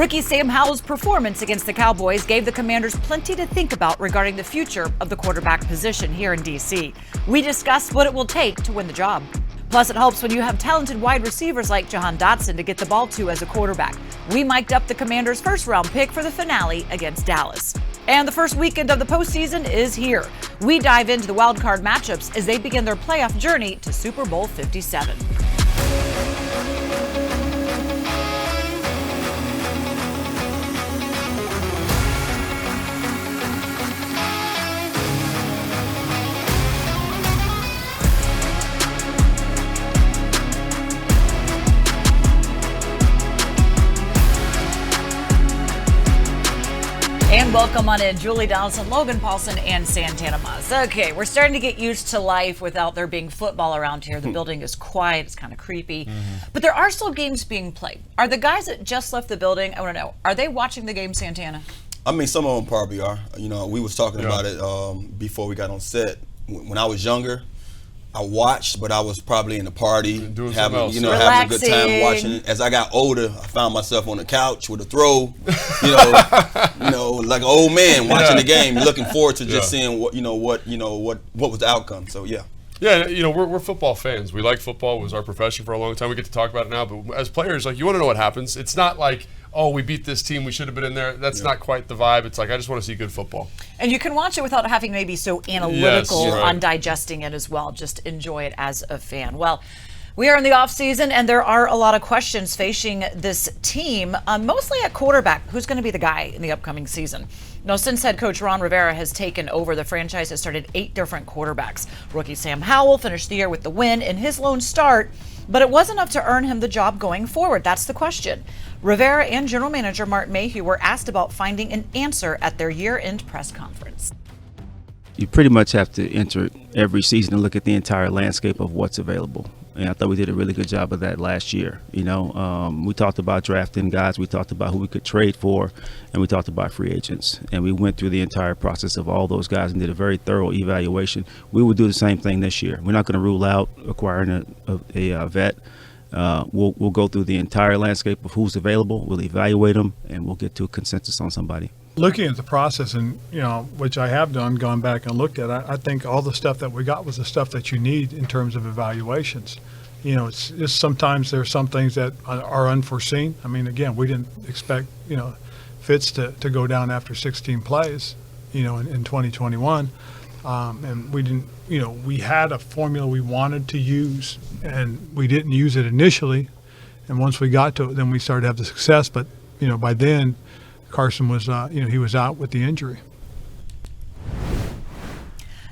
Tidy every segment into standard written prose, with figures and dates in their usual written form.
Rookie Sam Howell's performance against the Cowboys gave the Commanders plenty to think about regarding the future of the quarterback position here in D.C. We discussed what it will take to win the job. Plus, it helps when you have talented wide receivers like Jahan Dotson to get the ball to as a quarterback. We mic'd up the Commanders' first-round pick for the finale against Dallas. And the first weekend of the postseason is here. We dive into the wildcard matchups as they begin their playoff journey to Super Bowl 57. And welcome on in, Julie Donaldson, Logan, Paulsen, and Santana Moss. Okay, we're starting to get used to life without there being football around here. The building is quiet, it's kind of creepy. But there are still games being played. Are the guys that just left the building, I want to know, are they watching the game, Santana? I mean, some of them probably are. You know, we was talking about it before we got on set. When I was younger, I watched, but I was probably in the party, having a good time watching it. As I got older, I found myself on the couch with a throw, like an old man watching the game, looking forward to just seeing what was the outcome. So yeah. Yeah, we're football fans. We like football. It was our profession for a long time. We get to talk about it now, but as players, like, you want to know what happens. It's not like, oh, we beat this team, we should have been in there. That's not quite the vibe. It's like, I just want to see good football. And you can watch it without having to be so analytical on digesting it as well. Just enjoy it as a fan. Well, we are in the offseason, and there are a lot of questions facing this team, mostly at quarterback. Who's going to be the guy in the upcoming season? Since head coach Ron Rivera has taken over, the franchise has started 8 different quarterbacks. Rookie Sam Howell finished the year with the win in his lone start, but it wasn't enough to earn him the job going forward. That's the question. Rivera and general manager Mark Mayhew were asked about finding an answer at their year-end press conference. You pretty much have to enter every season and look at the entire landscape of what's available. And I thought we did a really good job of that last year. We talked about drafting guys, we talked about who we could trade for, and we talked about free agents. And we went through the entire process of all those guys and did a very thorough evaluation. We will do the same thing this year. We're not going to rule out acquiring a vet. We'll go through the entire landscape of who's available. We'll evaluate them, and we'll get to a consensus on somebody. Looking at the process, and which I have done, gone back and looked at, I think all the stuff that we got was the stuff that you need in terms of evaluations. It's just sometimes there's some things that are unforeseen. I mean, again, we didn't expect Fitz to go down after 16 plays, in 2021, and we didn't. We had a formula we wanted to use, and we didn't use it initially. And once we got to it, then we started to have the success. But by then, Carson was, he was out with the injury.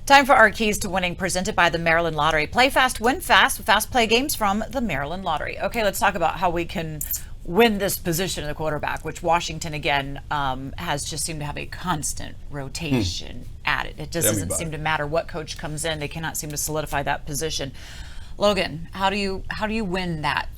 Time for our keys to winning, presented by the Maryland Lottery. Play fast, win fast with fast play games from the Maryland Lottery. Okay, let's talk about how we can win this position of the quarterback, which Washington, again, has just seemed to have a constant rotation at it. It just doesn't seem to matter what coach comes in. They cannot seem to solidify that position. Logan, how do you win that?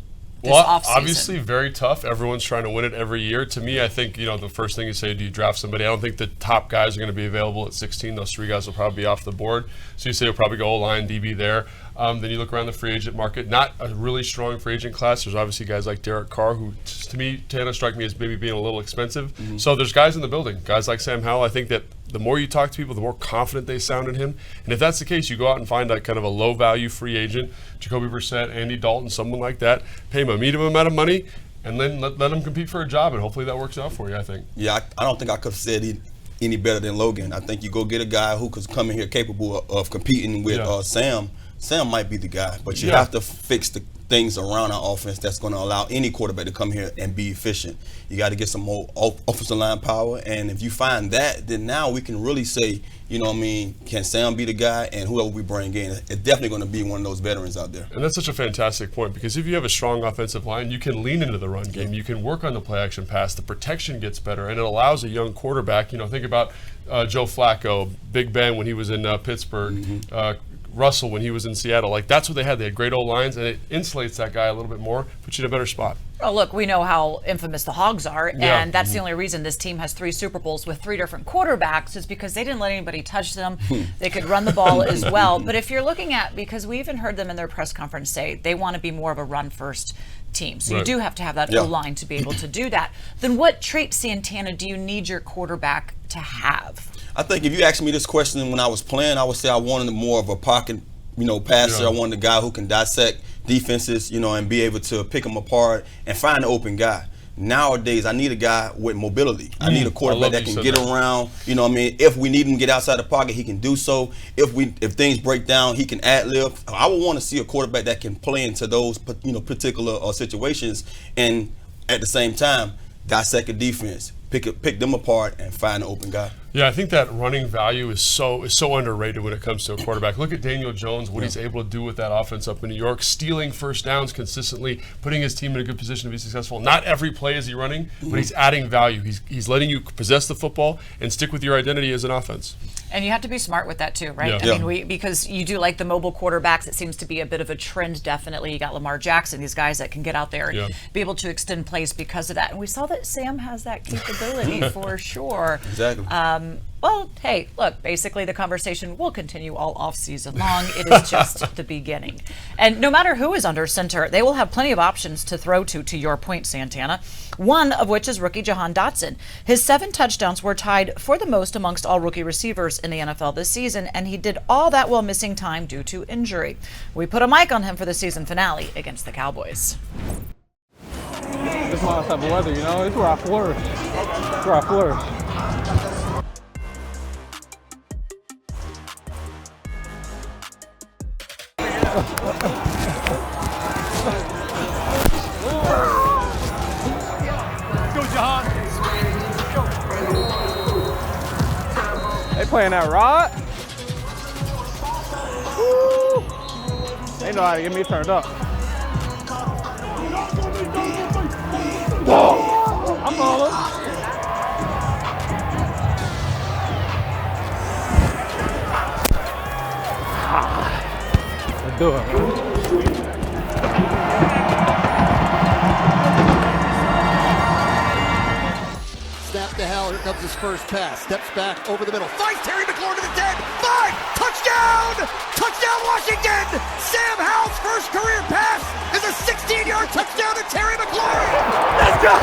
Well, obviously very tough. Everyone's trying to win it every year. To me, I think, the first thing you say, do you draft somebody? I don't think the top guys are going to be available at 16. Those 3 guys will probably be off the board. So you say you'll probably go O-line, DB there. Then you look around the free agent market. Not a really strong free agent class. There's obviously guys like Derek Carr, who, to me, strike me as maybe being a little expensive. So there's guys in the building. Guys like Sam Howell. I think that the more you talk to people, the more confident they sound in him. And if that's the case, you go out and find a kind of a low-value free agent, Jacoby Brissett, Andy Dalton, someone like that, pay him a medium amount of money, and then let him compete for a job, and hopefully that works out for you, I think. Yeah, I don't think I could have said any better than Logan. I think you go get a guy who could come in here capable of competing with Sam. Sam might be the guy, but you have to fix the things around our offense that's going to allow any quarterback to come here and be efficient. You got to get some more offensive line power, and if you find that, then now we can really say, can Sam be the guy? And whoever we bring in, it's definitely going to be one of those veterans out there. And that's such a fantastic point, because if you have a strong offensive line, you can lean into the run game. You can work on the play action pass. The protection gets better, and it allows a young quarterback. Think about Joe Flacco, Big Ben when he was in Pittsburgh. Russell when he was in Seattle. That's what they had. They had great old lines, and it insulates that guy a little bit more, puts you in a better spot. Well, look, we know how infamous the Hogs are, and that's the only reason this team has 3 Super Bowls with 3 different quarterbacks is because they didn't let anybody touch them. They could run the ball as well. But if you're looking at, because we even heard them in their press conference say they want to be more of a run-first team. So Right. you do have to have that O-line to be able to do that. Then what trait, Santana, do you need your quarterback to have? I think if you asked me this question when I was playing, I would say I wanted more of a pocket, passer. Yeah. I wanted a guy who can dissect defenses, and be able to pick them apart and find an open guy. Nowadays, I need a guy with mobility. I need a quarterback that can get around. If we need him to get outside the pocket, he can do so. If things break down, he can ad-lib. I would want to see a quarterback that can play into those, particular situations, and at the same time, dissect a defense, pick them apart, and find an open guy. Yeah, I think that running value is so underrated when it comes to a quarterback. Look at Daniel Jones, what he's able to do with that offense up in New York, stealing first downs consistently, putting his team in a good position to be successful. Not every play is he running, but he's adding value. He's letting you possess the football and stick with your identity as an offense. And you have to be smart with that too, right? Yeah. I mean, because you do like the mobile quarterbacks. It seems to be a bit of a trend, definitely. You got Lamar Jackson, these guys that can get out there and be able to extend plays because of that. And we saw that Sam has that capability for sure. Exactly. Well, hey, look, basically the conversation will continue all off-season long. It is just the beginning. And no matter who is under center, they will have plenty of options to throw to your point, Santana. One of which is rookie Jahan Dotson. His 7 touchdowns were tied for the most amongst all rookie receivers in the NFL this season, and he did all that while missing time due to injury. We put a mic on him for the season finale against the Cowboys. This is my type of weather, It's where I flourish. It's where I flourish. Go, Jahan. They playing that rod. Woo. They know how to get me turned up. I'm falling. Let's do it, man. Snap to Hell, here comes his first pass. Steps back over the middle. Finds Terry McLaurin to the 10. 5! Touchdown! Touchdown Washington! Sam Howell's first career pass is a 16-yard touchdown to Terry McLaurin! Let's go!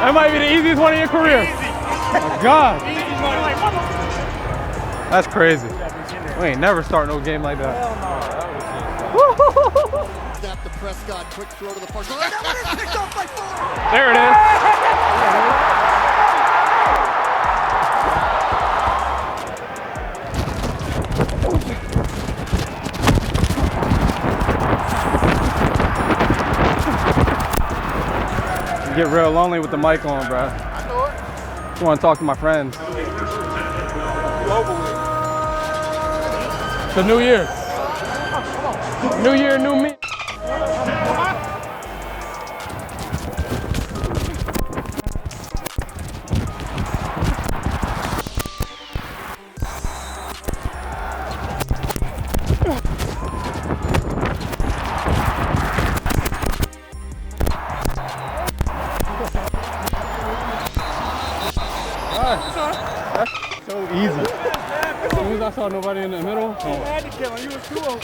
That might be the easiest one of your career. Oh, God. That's crazy. We ain't never start no game like that. Snap to Prescott, quick throw to the far side. That one is picked off by Ford! There it is. Get real lonely with the mic on, bro. I know it. Just want to talk to my friends. Globally. It's a new year. New year, new me. So easy. As soon as I saw nobody in the middle. You had to kill him. You was too old.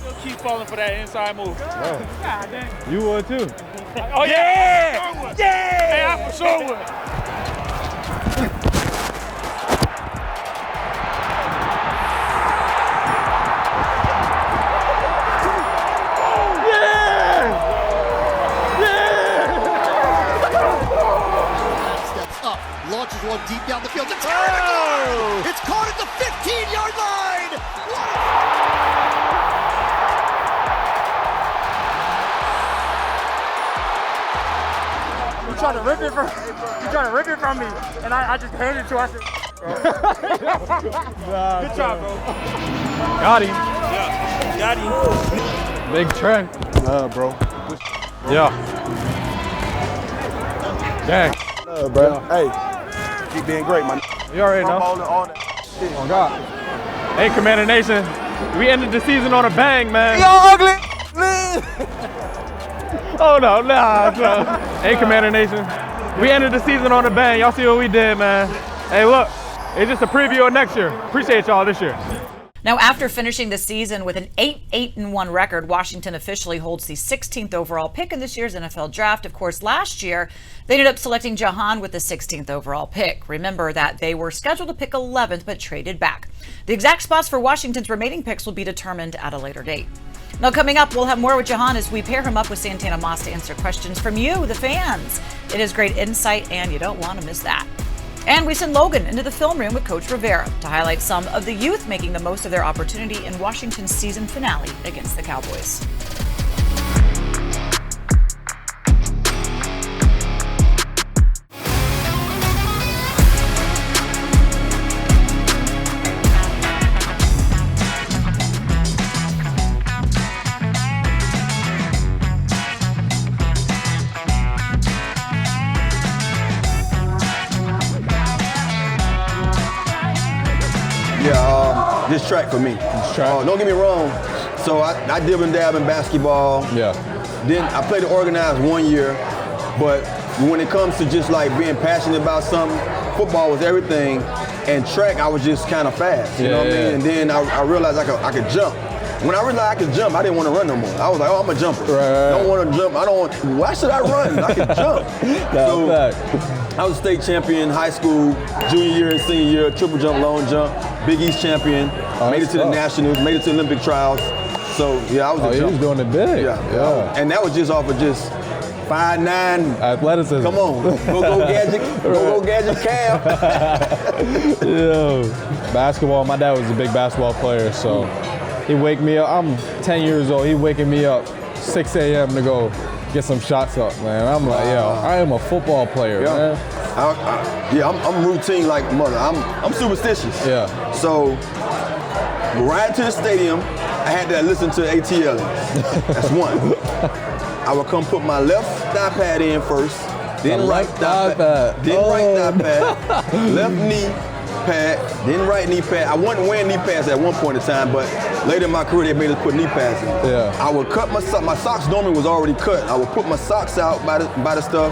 You'll keep falling for that inside move. God dang. You would too. Oh, yeah! Yeah! Hey, I for sure would. Steps up, launches one deep down the field. To Terry McLaurin! It's caught at the 15-yard line! You trying to rip it from me, and I just handed it to you. I said, good job, bro. Got him. Yeah, got him. Big Trey. Bro. Yeah. Dang. Bro. Hey, keep being great, man. You already know. On that shit. Oh, God. Hey, Commander Nation. We ended the season on a bang, man. Y'all ugly. Oh, no. Nah. Hey, Commander Nation. We ended the season on a bang. Y'all see what we did, man. Hey, look. It's just a preview of next year. Appreciate y'all this year. Now, after finishing the season with an 8-1 record, Washington officially holds the 16th overall pick in this year's NFL draft. Of course, last year, they ended up selecting Jahan with the 16th overall pick. Remember that they were scheduled to pick 11th, but traded back. The exact spots for Washington's remaining picks will be determined at a later date. Now, coming up, we'll have more with Jahan as we pair him up with Santana Moss to answer questions from you, the fans. It is great insight, and you don't want to miss that. And we send Logan into the film room with Coach Rivera to highlight some of the youth making the most of their opportunity in Washington's season finale against the Cowboys. This track for me. Don't get me wrong. So I dib and dab in basketball. Yeah. Then I played organized 1 year, but when it comes to just like being passionate about something, football was everything, and track I was just kind of fast. You know what I mean? And then I realized I could jump. When I realized I could jump, I didn't want to run no more. I was like, oh, I'm a jumper. Right. Don't want to jump. Why should I run? I can jump. I was a state champion, high school, junior year and senior year, triple jump, long jump, Big East champion, made it to the Nationals, made it to Olympic trials. So, yeah, I was a jumper. He was doing it big. Yeah. And that was just off of just 5'9". Athleticism. Come on. Go gadget. Go gadget cam. Yeah. Basketball, my dad was a big basketball player, so he'd wake me up. I'm 10 years old. He'd waking me up 6 a.m. to go get some shots up, man. I'm like, yo, I am a football player, man. I'm routine like mother. I'm superstitious. Yeah. So, riding to the stadium, I had to listen to ATL. That's one. I would come put my left thigh pad in first, then right thigh pad, then right thigh pad, left knee pad, then right knee pad. I wasn't wearing knee pads at one point in time, but later in my career they made us put knee pads in. Yeah. I would cut my socks normally was already cut. I would put my socks out by the stuff,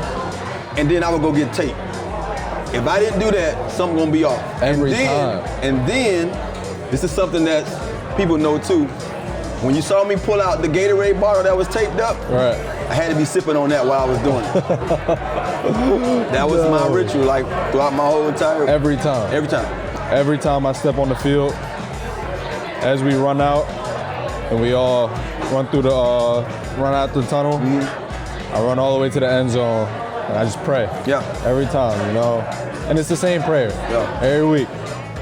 and then I would go get tape. If I didn't do that, something's gonna be off. Every time. And then, this is something that people know too. When you saw me pull out the Gatorade bottle that was taped up, right, I had to be sipping on that while I was doing it. That was my ritual, like throughout my whole entire. Every time. Every time. Every time I step on the field, as we run out, and we all run through run out the tunnel, I run all the way to the end zone, and I just pray. Yeah. Every time, you know. And it's the same prayer. Yeah. Every week.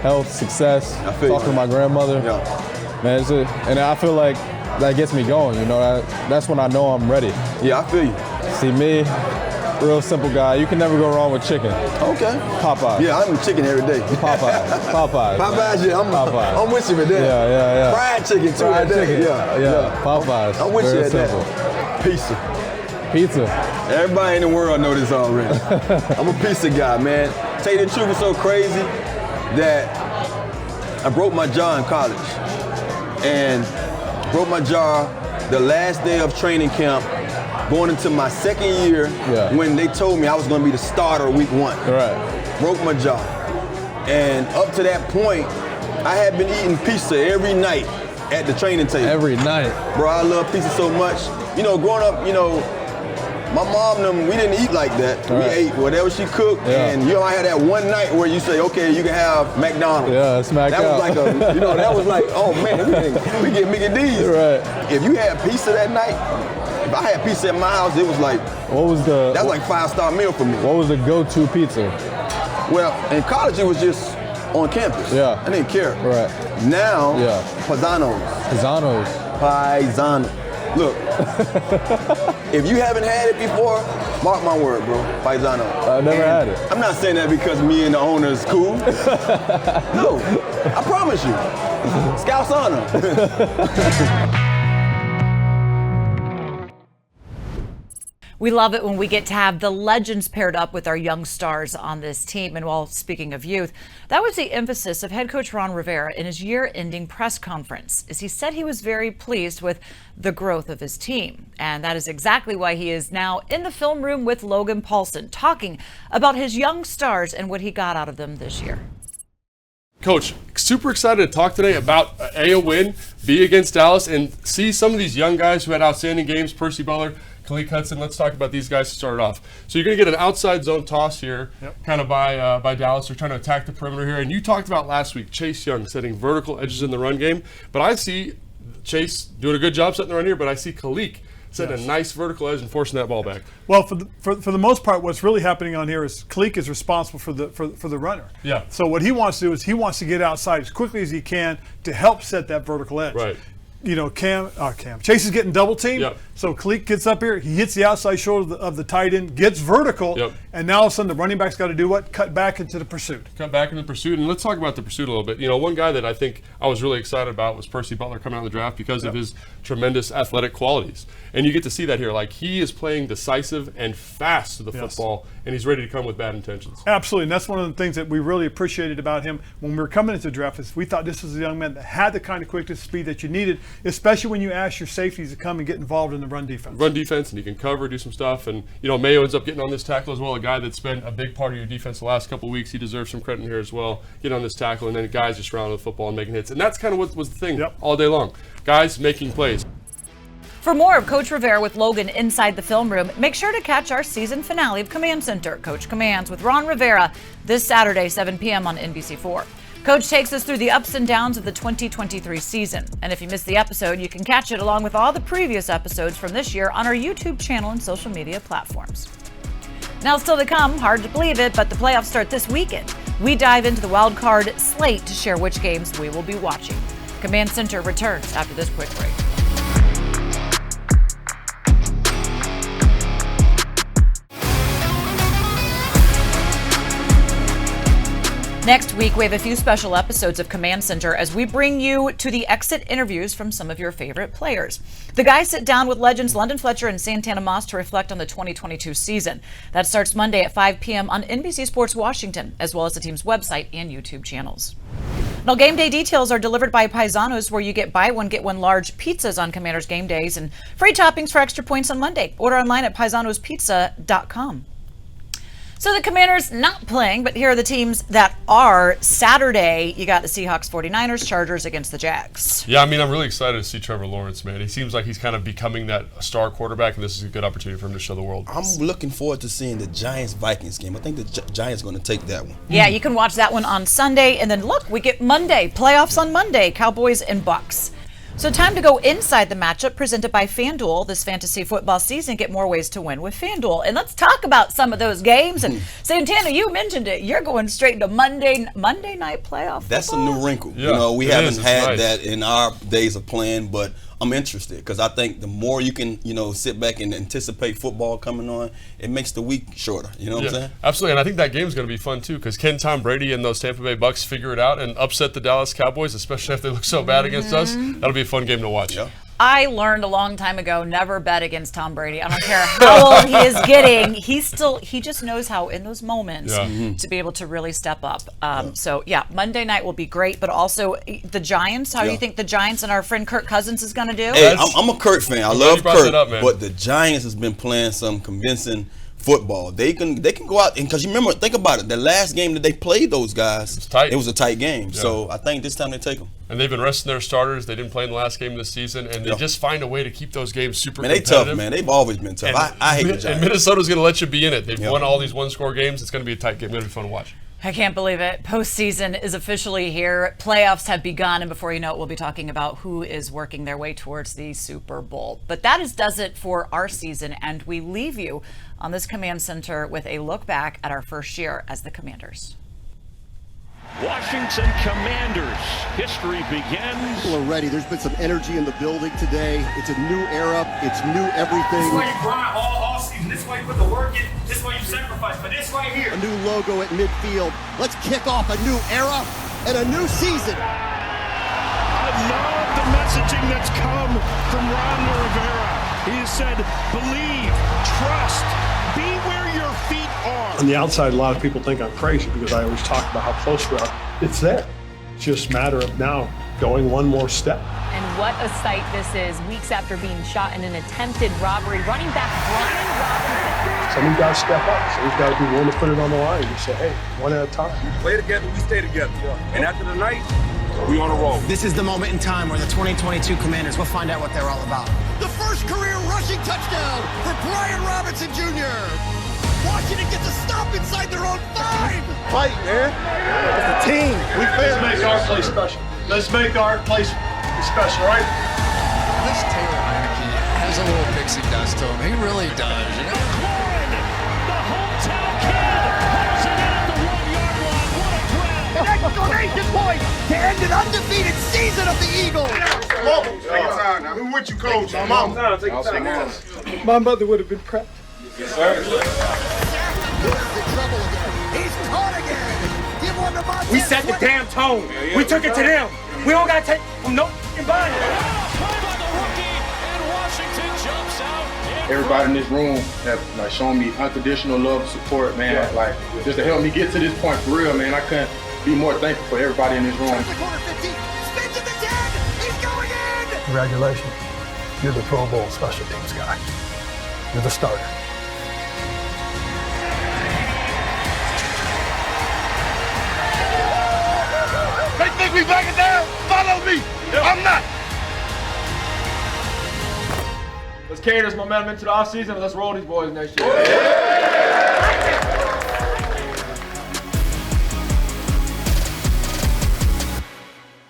Health, success, talking to my grandmother. Yeah. Man, and I feel like that gets me going, you know. That's when I know I'm ready. Yeah, I feel you. See me, real simple guy. You can never go wrong with chicken. Okay. Popeyes. Yeah, I'm chicken every day. Popeyes. Popeyes, yeah, I'm with you with that. Yeah. Fried chicken too. Fried chicken. Yeah. Popeyes. I'm with you at simple. that. Pizza. Everybody in the world know this already. I'm a pizza guy, man. Tell you the truth, it's so crazy that I broke my jaw in college. And broke my jaw the last day of training camp, going into my second year when they told me I was gonna be the starter week 1. Right. Broke my jaw. And up to that point, I had been eating pizza every night at the training table. Every night. Bro, I love pizza so much. You know, growing up, you know, my mom and them, we didn't eat like that. Right. We ate whatever she cooked, and you know, I had that one night where you say, okay, you can have McDonald's. Yeah, smack that out. was like a, you know, that was like, oh man, we get Mickey D's. Right. If you had pizza that night, if I had pizza at my house, it was like, that's like 5-star meal for me. What was the go-to pizza? Well, in college it was just on campus. Yeah. I didn't care. Right. Now, Paisanos. Look, if you haven't had it before, mark my word, bro. Paisano. I've never had it. I'm not saying that because me and the owner is cool. No, I promise you. Scouts honor. We love it when we get to have the legends paired up with our young stars on this team. And while speaking of youth, that was the emphasis of head coach Ron Rivera in his year-ending press conference, as he said he was very pleased with the growth of his team. And that is exactly why he is now in the film room with Logan Paulsen, talking about his young stars and what he got out of them this year. Coach, super excited to talk today about a win, B against Dallas, and see some of these young guys who had outstanding games. Percy Butler, Khalid Hudson. Let's talk about these guys to start it off. So you're going to get an outside zone toss here, kind of by Dallas. They're trying to attack the perimeter here. And you talked about last week, Chase Young setting vertical edges in the run game. But I see Chase doing a good job setting the run here, but I see Khalid setting a nice vertical edge and forcing that ball back. Well, for the most part, what's really happening on here is Khalid is responsible for the runner. Yeah. So what he wants to do is he wants to get outside as quickly as he can to help set that vertical edge. Right. You know, Chase is getting double teamed. Yep. So Khalid gets up here, he hits the outside shoulder of the tight end, gets vertical, and now all of a sudden the running back's got to do what? Cut back into the pursuit. Cut back into the pursuit, and let's talk about the pursuit a little bit. You know, one guy that I think I was really excited about was Percy Butler coming out of the draft because of his tremendous athletic qualities. And you get to see that here. Like, he is playing decisive and fast to the football, and he's ready to come with bad intentions. Absolutely, and that's one of the things that we really appreciated about him when we were coming into the draft is we thought this was a young man that had the kind of quickness speed that you needed, especially when you ask your safeties to come and get involved in the run defense. Run defense, and he can cover, do some stuff. And, you know, Mayo ends up getting on this tackle as well, a guy that's been a big part of your defense the last couple of weeks. He deserves some credit here as well. Get on this tackle, and then guys just rounding the football and making hits. And that's kind of what was the thing all day long. Guys making plays. For more of Coach Rivera with Logan inside the film room, make sure to catch our season finale of Command Center, Coach Commands with Ron Rivera, this Saturday, 7 p.m. on NBC4. Coach takes us through the ups and downs of the 2023 season. And if you missed the episode, you can catch it along with all the previous episodes from this year on our YouTube channel and social media platforms. Now still to come, hard to believe it, but the playoffs start this weekend. We dive into the wildcard slate to share which games we will be watching. Command Center returns after this quick break. Next week, we have a few special episodes of Command Center as we bring you to the exit interviews from some of your favorite players. The guys sit down with legends London Fletcher and Santana Moss to reflect on the 2022 season. That starts Monday at 5 p.m. on NBC Sports Washington, as well as the team's website and YouTube channels. Now, game day details are delivered by Paisanos, where you get buy one, get one large pizzas on Commanders game days and free toppings for extra points on Monday. Order online at paisanospizza.com. So the Commanders not playing, but here are the teams that are. Saturday, you got the Seahawks, 49ers, Chargers against the Jags. Yeah, I mean, I'm really excited to see Trevor Lawrence, man. He seems like he's kind of becoming that star quarterback, and this is a good opportunity for him to show the world. I'm looking forward to seeing the Giants-Vikings game. I think the Giants are going to take that one. Yeah, you can watch that one on Sunday, and then look, we get Monday, playoffs on Monday, Cowboys and Bucks. So time to go inside the matchup presented by FanDuel. This fantasy football season, get more ways to win with FanDuel. And let's talk about some of those games. And Santana, you mentioned it. You're going straight into Monday night playoff That's football. a new wrinkle. Yeah, you know, we haven't had nice. that in our days of playing, but I'm interested because I think the more you can, sit back and anticipate football coming on, it makes the week shorter. You know what I'm saying? Absolutely, and I think that game's going to be fun too because can Tom Brady and those Tampa Bay Bucks figure it out and upset the Dallas Cowboys, especially if they look so bad against us? That'll be a fun game to watch. Yeah. I learned a long time ago, never bet against Tom Brady. I don't care how old he is getting. He just knows how in those moments to be able to really step up. So yeah, Monday night will be great, but also the Giants. How do you think the Giants and our friend Kirk Cousins is going to do? Hey, I'm a Kirk fan. I love Kirk, up, man. but the Giants has been playing some convincing football. They can go out and because you remember, think about it. The last game that they played those guys, it was a tight game. Yeah. So I think this time they take them. And they've been resting their starters. They didn't play in the last game of the season, and they just find a way to keep those games super competitive. They tough, man. They've always been tough. I hate the Giants. And Minnesota's going to let you be in it. They've won all these one-score games. It's going to be a tight game. It's going to be fun to watch. I can't believe it. Postseason is officially here. Playoffs have begun, and before you know it, we'll be talking about who is working their way towards the Super Bowl. But that does it for our season, and we leave you on this Command Center with a look back at our first year as the Commanders. Washington Commanders. History begins. People are ready. There's been some energy in the building today. It's a new era. It's new everything. This is why you grind all season. This is why you put the work in. This is why you sacrifice. But this right here. A new logo at midfield. Let's kick off a new era and a new season. I love the messaging that's come from Ron Rivera. He has said, believe, trust, be where your feet are. On the outside, a lot of people think I'm crazy because I always talk about how close we are. It's there. It's just a matter of now going one more step. And what a sight this is, weeks after being shot in an attempted robbery. Running back Brian Robinson Some of you guys step up. Some of you guys be willing to put it on the line. You say, hey, one at a time. Play together, we stay together. And after the night, we on a roll. This is the moment in time where the 2022 Commanders will find out what they're all about. The first career rushing touchdown for Brian Robinson Jr. Washington gets a stop inside their own 5. Fight, man. It's a team. We Let's make our play special. Let's make our play special, right? This Taylor Heineke has a little pixie dust to him. He really does, you know? The hometown kid holds it in at the 1-yard line. What a grab! An exclamation point to end an undefeated season of the Eagles. Take your time now. Who with you, coach? My mom. Take your time. My mother would have been proud. Yes, sir. In trouble again. He's caught again. Give one to Montana. We set the damn tone. We took it to them. We don't got to take from no fucking body. Play by the rookie, and Washington jumps out. Everybody in this room have like shown me unconditional love and support, man. Yeah. Like just to help me get to this point for real, man. I couldn't be more thankful for everybody in this room. Turns the corner 15. Spins at the 10. He's going in. Congratulations. You're the Pro Bowl special teams guy. You're the starter. They think we back it down. Follow me. I'm not. Let's carry this momentum into the offseason and let's roll these boys next year.